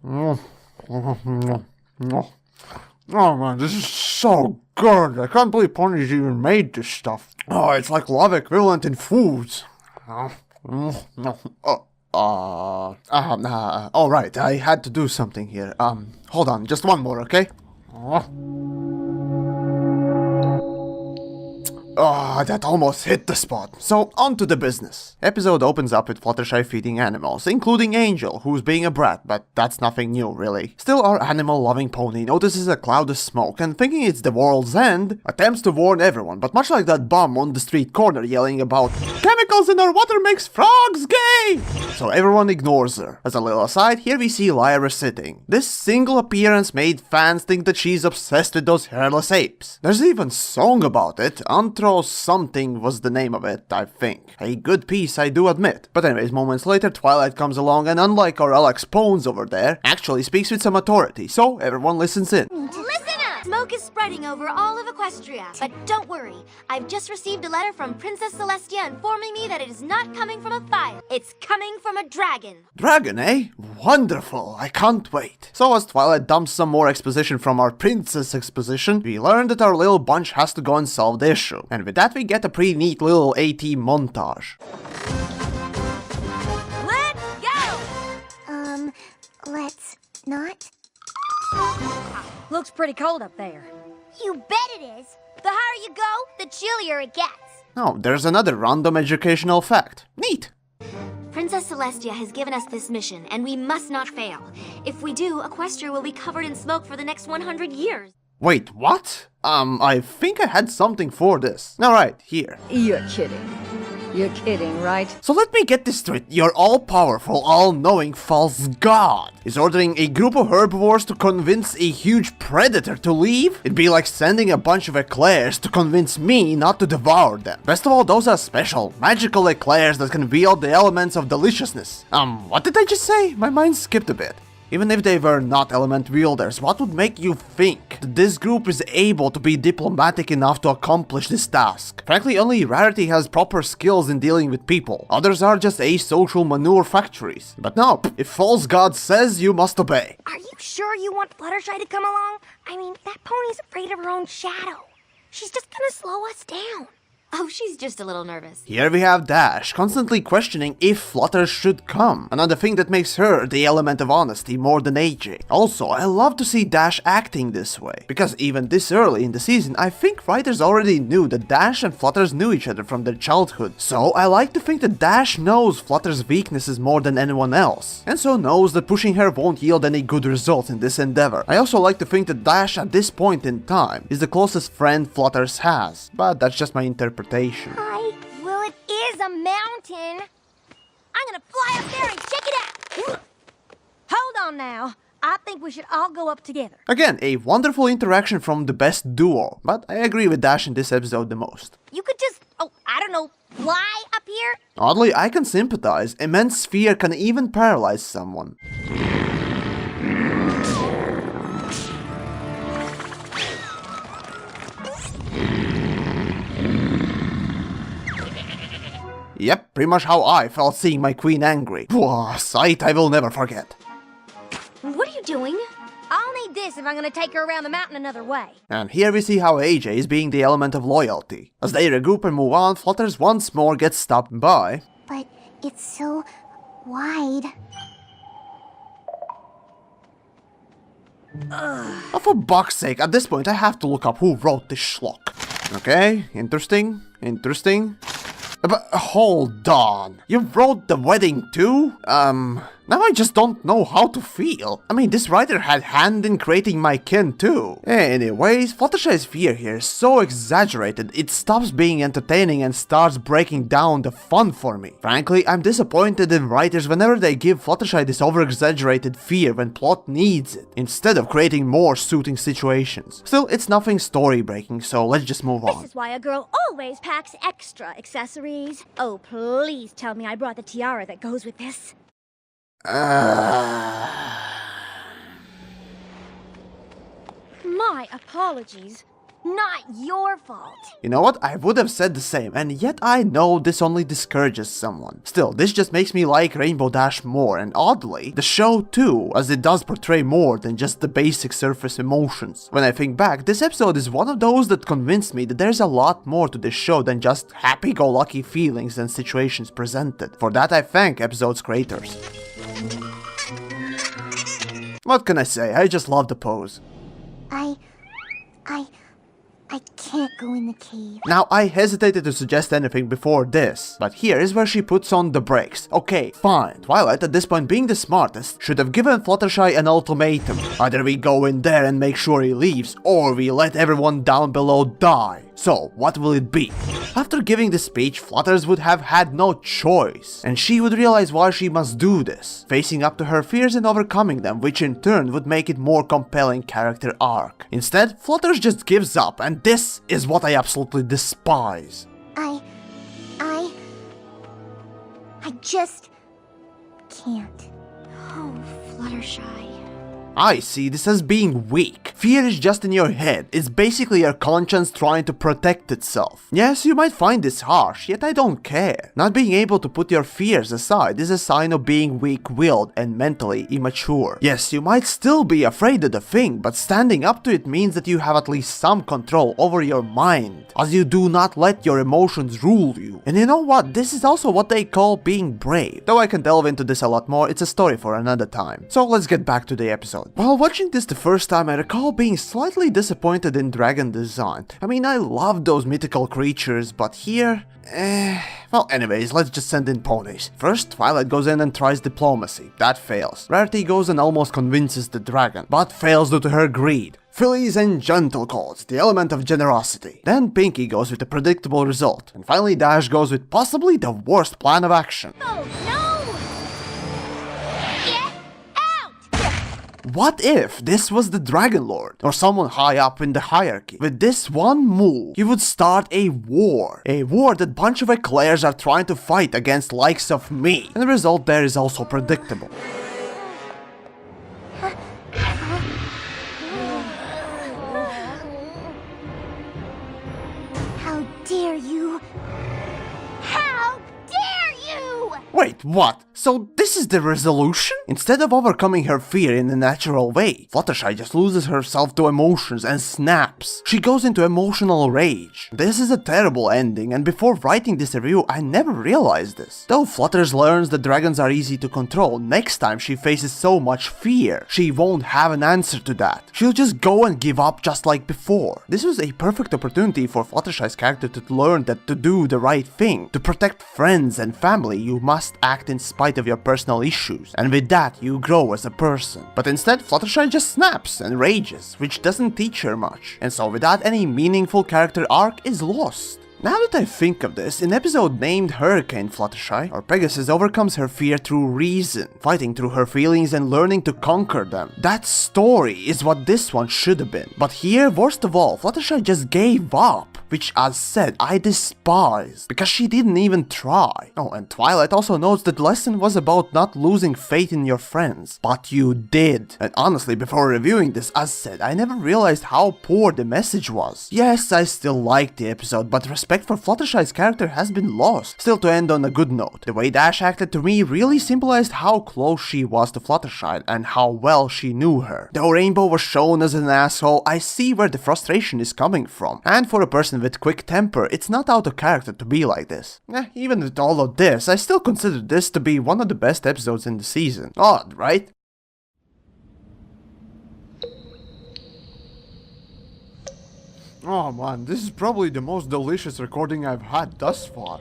Oh man, this is so good. I can't believe Pony's even made this stuff. Oh, it's like love equivalent in foods. Alright, I had to do something here. Hold on, just one more, okay? Ah, that almost hit the spot. So, on to the business. Episode opens up with Fluttershy feeding animals, including Angel, who's being a brat, but that's nothing new, really. Still, our animal-loving pony notices a cloud of smoke and, thinking it's the world's end, attempts to warn everyone, but much like that bum on the street corner yelling about "Chemicals in our water makes frogs gay!" So everyone ignores her. As a little aside, here we see Lyra sitting. This single appearance made fans think that she's obsessed with those hairless apes. There's even a song about it. Antro something was the name of it, I think. A good piece, I do admit. But anyways, moments later, Twilight comes along and, unlike our Alex Pones over there, actually speaks with some authority, so everyone listens in. Listen up! Smoke is spreading over all of Equestria. But don't worry, I've just received a letter from Princess Celestia informing me that it is not coming from a fire. It's coming from a dragon. Dragon, eh? Wonderful, I can't wait. So as Twilight dumps some more exposition from our princess exposition, we learn that our little bunch has to go and solve the issue. And with that we get a pretty neat little AT montage. Let's go! Let's not? Looks pretty cold up there. You bet it is. The higher you go, the chillier it gets. Oh, there's another random educational fact. Neat. Princess Celestia has given us this mission, and we must not fail. If we do, Equestria will be covered in smoke for the next 100 years. Wait, what? I think I had something for this. Alright, here. You're kidding. You're kidding, right? So let me get this straight. Your all-powerful, all-knowing false god is ordering a group of herbivores to convince a huge predator to leave? It'd be like sending a bunch of eclairs to convince me not to devour them. Best of all, those are special, magical eclairs that can wield the elements of deliciousness. What did I just say? My mind skipped a bit. Even if they were not element wielders, what would make you think that this group is able to be diplomatic enough to accomplish this task? Frankly, only Rarity has proper skills in dealing with people. Others are just asocial manure factories. But no, if False God says, you must obey. Are you sure you want Fluttershy to come along? I mean, that pony's afraid of her own shadow. She's just gonna slow us down. Oh, she's just a little nervous. Here we have Dash, constantly questioning if Flutter should come. Another thing that makes her the element of honesty more than AJ. Also, I love to see Dash acting this way, because even this early in the season, I think writers already knew that Dash and Flutters knew each other from their childhood. So I like to think that Dash knows Flutter's weaknesses more than anyone else, and so knows that pushing her won't yield any good results in this endeavor. I also like to think that Dash at this point in time is the closest friend Flutters has, but that's just my interpretation. Hi. Well, it is a mountain. I'm gonna fly up there and check it out. Hold on now. I think we should all go up together. Again, a wonderful interaction from the best duo, but I agree with Dash in this episode the most. You could just, I don't know, fly up here? Oddly, I can sympathize. Immense fear can even paralyze someone. Yep, pretty much how I felt seeing my queen angry. Whoa, sight I will never forget. What are you doing? I'll need this if I'm gonna take her around the mountain another way. And here we see how AJ is being the element of loyalty. As they regroup and move on, Flutters once more gets stopped by... But it's so wide. Oh, for buck's sake, at this point I have to look up who wrote this schlock. Okay, interesting. But hold on, you wrote the wedding too? Now I just don't know how to feel. I mean, this writer had hand in creating my kin too. Anyways, Fluttershy's fear here is so exaggerated, it stops being entertaining and starts breaking down the fun for me. Frankly, I'm disappointed in writers whenever they give Fluttershy this over-exaggerated fear when plot needs it, instead of creating more suiting situations. Still, it's nothing story-breaking, so let's just move on. This is why a girl always packs extra accessories. Oh, please tell me I brought the tiara that goes with this. My apologies. not your fault. You know what? I would have said the same, and yet I know this only discourages someone. Still, this just makes me like Rainbow Dash more, and oddly, the show too, as it does portray more than just the basic surface emotions. When I think back, this episode is one of those that convinced me that there's a lot more to this show than just happy-go-lucky feelings and situations presented. For that I thank episode's creators. What can I say? I just love the pose. I can't go in the cave. Now, I hesitated to suggest anything before this, but here is where she puts on the brakes. Okay, fine. Twilight, at this point being the smartest, should have given Fluttershy an ultimatum. Either we go in there and make sure he leaves, or we let everyone down below die. So, what will it be? After giving the speech, Flutters would have had no choice, and she would realize why she must do this, facing up to her fears and overcoming them, which in turn would make it more compelling character arc. Instead, Flutters just gives up, and this is what I absolutely despise. I just can't. Oh, Fluttershy. I see this as being weak. Fear is just in your head. It's basically your conscience trying to protect itself. Yes, you might find this harsh, yet I don't care. Not being able to put your fears aside is a sign of being weak-willed and mentally immature. Yes, you might still be afraid of the thing, but standing up to it means that you have at least some control over your mind, as you do not let your emotions rule you. And you know what? This is also what they call being brave. Though I can delve into this a lot more, it's a story for another time. So let's get back to the episode. While watching this the first time, I recall being slightly disappointed in dragon design. I mean, I love those mythical creatures, but here... Well, anyways, let's just send in ponies. First, Twilight goes in and tries diplomacy. That fails. Rarity goes and almost convinces the dragon, but fails due to her greed. Fillies and gentle calls, the element of generosity. Then Pinkie goes with a predictable result. And finally Dash goes with possibly the worst plan of action. Oh, no! What if this was the Dragon Lord, or someone high up in the hierarchy? With this one move, he would start a war. A war that bunch of eclairs are trying to fight against likes of me. And the result there is also predictable. How dare you? How dare you? Wait, what? So this is the resolution? Instead of overcoming her fear in a natural way, Fluttershy just loses herself to emotions and snaps. She goes into emotional rage. This is a terrible ending, and before writing this review, I never realized this. Though Flutters learns that dragons are easy to control, next time she faces so much fear, she won't have an answer to that. She'll just go and give up just like before. This was a perfect opportunity for Fluttershy's character to learn that to do the right thing, to protect friends and family, you must act in spite of your personal issues, and with that you grow as a person. But instead, Fluttershy just snaps and rages, which doesn't teach her much, and so without any meaningful character arc is lost. Now that I think of this, in episode named Hurricane Fluttershy, our Pegasus overcomes her fear through reason, fighting through her feelings and learning to conquer them. That story is what this one should have been. But here, worst of all, Fluttershy just gave up, which as said, I despise, because she didn't even try. Oh, and Twilight also notes that the lesson was about not losing faith in your friends, but you did. And honestly, before reviewing this, as said, I never realized how poor the message was. Yes, I still liked the episode, but respect for Fluttershy's character has been lost. Still, to end on a good note, the way Dash acted to me really symbolized how close she was to Fluttershy and how well she knew her. Though Rainbow was shown as an asshole, I see where the frustration is coming from. And for a person with quick temper, it's not out of character to be like this. Even with all of this, I still consider this to be one of the best episodes in the season. Odd, right? Oh man, this is probably the most delicious recording I've had thus far.